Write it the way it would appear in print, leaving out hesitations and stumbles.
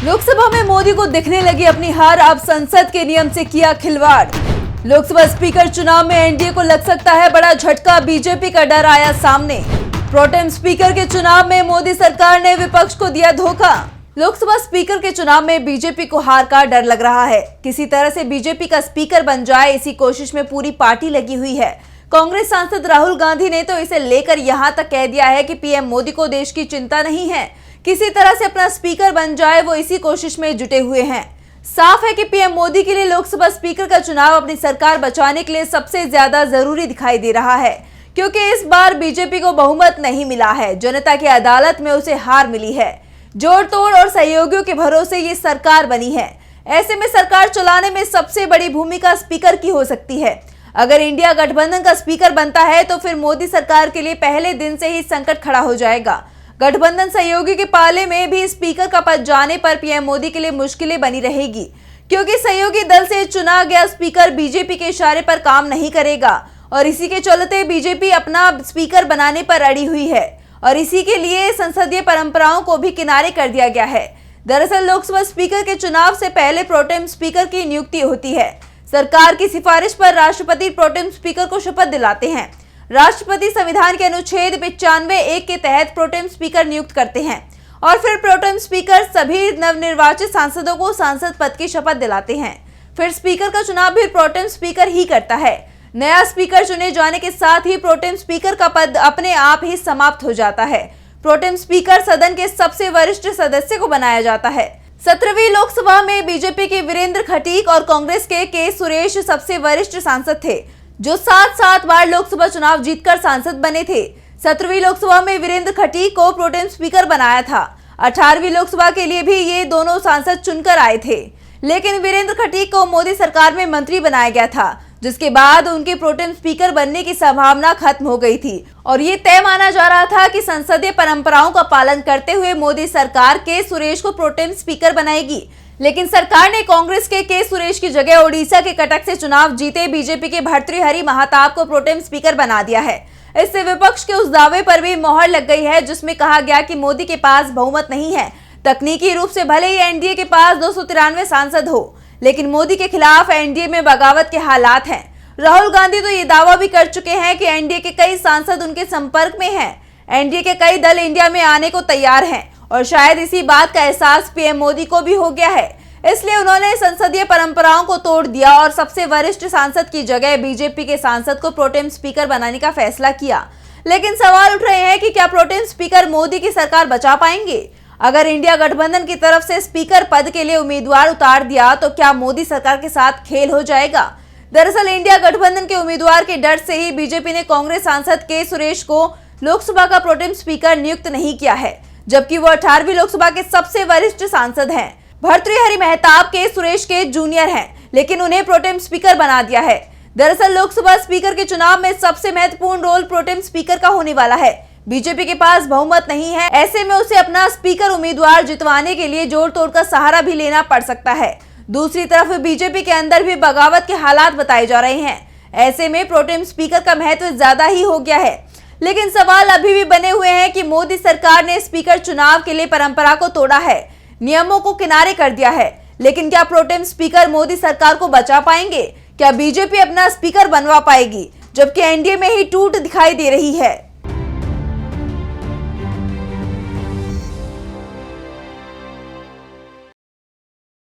लोकसभा में मोदी को दिखने लगी अपनी हार, अब संसद के नियम से किया खिलवाड़। लोकसभा स्पीकर चुनाव में एनडीए को लग सकता है बड़ा झटका, बीजेपी का डर आया सामने। प्रोटेम स्पीकर के चुनाव में मोदी सरकार ने विपक्ष को दिया धोखा। लोकसभा स्पीकर के चुनाव में बीजेपी को हार का डर लग रहा है। किसी तरह से बीजेपी का स्पीकर बन जाए, इसी कोशिश में पूरी पार्टी लगी हुई है। कांग्रेस सांसद राहुल गांधी ने तो इसे लेकर यहां तक कह दिया है कि पीएम मोदी को देश की चिंता नहीं है, किसी तरह से अपना स्पीकर बन जाए, वो इसी कोशिश में जुटे हुए हैं। साफ है कि पीएम मोदी के लिए लोकसभा स्पीकर का चुनाव अपनी सरकार बचाने के लिए सबसे ज्यादा जरूरी दिखाई दे रहा है, क्योंकि इस बार बीजेपी को बहुमत नहीं मिला है। जनता की अदालत में उसे हार मिली है। जोड़ तोड़ और सहयोगियों के भरोसे ये सरकार बनी है। ऐसे में सरकार चलाने में सबसे बड़ी भूमिका स्पीकर की हो सकती है। अगर इंडिया गठबंधन का स्पीकर बनता है तो फिर मोदी सरकार के लिए पहले दिन से ही संकट खड़ा हो जाएगा। गठबंधन सहयोगी के पाले में भी स्पीकर का पद जाने पर पीएम मोदी के लिए मुश्किलें बनी रहेगी, क्योंकि सहयोगी दल से चुना गया स्पीकर बीजेपी के इशारे पर काम नहीं करेगा और इसी के चलते बीजेपी अपना स्पीकर बनाने पर अड़ी हुई है और इसी के लिए संसदीय परंपराओं को भी किनारे कर दिया गया है। दरअसल लोकसभा स्पीकर के चुनाव से पहले प्रोटेम स्पीकर की नियुक्ति होती है। सरकार की सिफारिश पर राष्ट्रपति प्रोटेम स्पीकर को शपथ दिलाते हैं। राष्ट्रपति संविधान के अनुच्छेद 95(1) के तहत प्रोटेम स्पीकर नियुक्त करते हैं और फिर प्रोटेम स्पीकर सभी नवनिर्वाचित सांसदों को सांसद पद की शपथ दिलाते हैं। फिर स्पीकर का चुनाव भी प्रोटेम स्पीकर ही करता है। नया स्पीकर चुने जाने के साथ ही प्रोटेम स्पीकर का पद अपने आप ही समाप्त हो जाता है। प्रोटेम स्पीकर सदन के सबसे वरिष्ठ सदस्य को बनाया जाता है। 17वीं लोकसभा में बीजेपी के वीरेंद्र खटीक और कांग्रेस के सुरेश सबसे वरिष्ठ सांसद थे, जो 7 बार लोकसभा चुनाव जीतकर सांसद बने थे। 17वीं लोकसभा में वीरेंद्र खटीक को प्रोटेम स्पीकर बनाया था। 18वीं लोकसभा के लिए भी ये दोनों सांसद चुनकर आए थे, लेकिन वीरेंद्र खटीक को मोदी सरकार में मंत्री बनाया गया था, जिसके बाद उनके प्रोटेम स्पीकर बनने की संभावना खत्म हो गई थी और ये तय माना जा रहा था कि संसदीय परंपराओं का पालन करते हुए मोदी सरकार के सुरेश को प्रोटेम स्पीकर बनाएगी। लेकिन सरकार ने कांग्रेस के सुरेश की जगह ओडिशा के कटक से चुनाव जीते बीजेपी के भर्तृहरि महताब को प्रोटेम स्पीकर बना दिया है। इससे विपक्ष के उस दावे पर भी मोहर लग गई है जिसमें कहा गया कि मोदी के पास बहुमत नहीं है। तकनीकी रूप से भले ही एनडीए के पास 293 सांसद हो, लेकिन मोदी के खिलाफ एनडीए में बगावत के हालात हैं। राहुल गांधी तो ये दावा भी कर चुके हैं कि एनडीए के कई सांसद उनके संपर्क में हैं। एनडीए के कई दल इंडिया में आने को तैयार हैं और शायद इसी बात का एहसास पीएम मोदी को भी हो गया है। इसलिए उन्होंने संसदीय परंपराओं को तोड़ दिया और सबसे वरिष्ठ सांसद की जगह बीजेपी के सांसद को प्रोटेम स्पीकर बनाने का फैसला किया। लेकिन सवाल उठ रहे हैं कि क्या प्रोटेम स्पीकर मोदी की सरकार बचा पाएंगे? अगर इंडिया गठबंधन की तरफ से स्पीकर पद के लिए उम्मीदवार उतार दिया तो क्या मोदी सरकार के साथ खेल हो जाएगा? दरअसल इंडिया गठबंधन के उम्मीदवार के डर से ही बीजेपी ने कांग्रेस सांसद के सुरेश को लोकसभा का प्रोटेम स्पीकर नियुक्त नहीं किया है, जबकि वो 18वीं लोकसभा के सबसे वरिष्ठ सांसद हैं। भर्तृहरि महताब के सुरेश के जूनियर हैं, लेकिन उन्हें प्रोटेम स्पीकर बना दिया है। दरअसल लोकसभा स्पीकर के चुनाव में सबसे महत्वपूर्ण रोल प्रोटेम स्पीकर का होने वाला है। बीजेपी के पास बहुमत नहीं है, ऐसे में उसे अपना स्पीकर उम्मीदवार जितवाने के लिए जोड़ तोड़ का सहारा भी लेना पड़ सकता है। दूसरी तरफ बीजेपी के अंदर भी बगावत के हालात बताए जा रहे हैं। ऐसे में प्रोटेम स्पीकर का महत्व ज्यादा ही हो गया है। लेकिन सवाल अभी भी बने हुए हैं कि मोदी सरकार ने स्पीकर चुनाव के लिए परंपरा को तोड़ा है, नियमों को किनारे कर दिया है, लेकिन क्या प्रोटेम स्पीकर मोदी सरकार को बचा पाएंगे? क्या बीजेपी अपना स्पीकर बनवा पाएगी, जबकि एनडीए में ही टूट दिखाई दे रही है?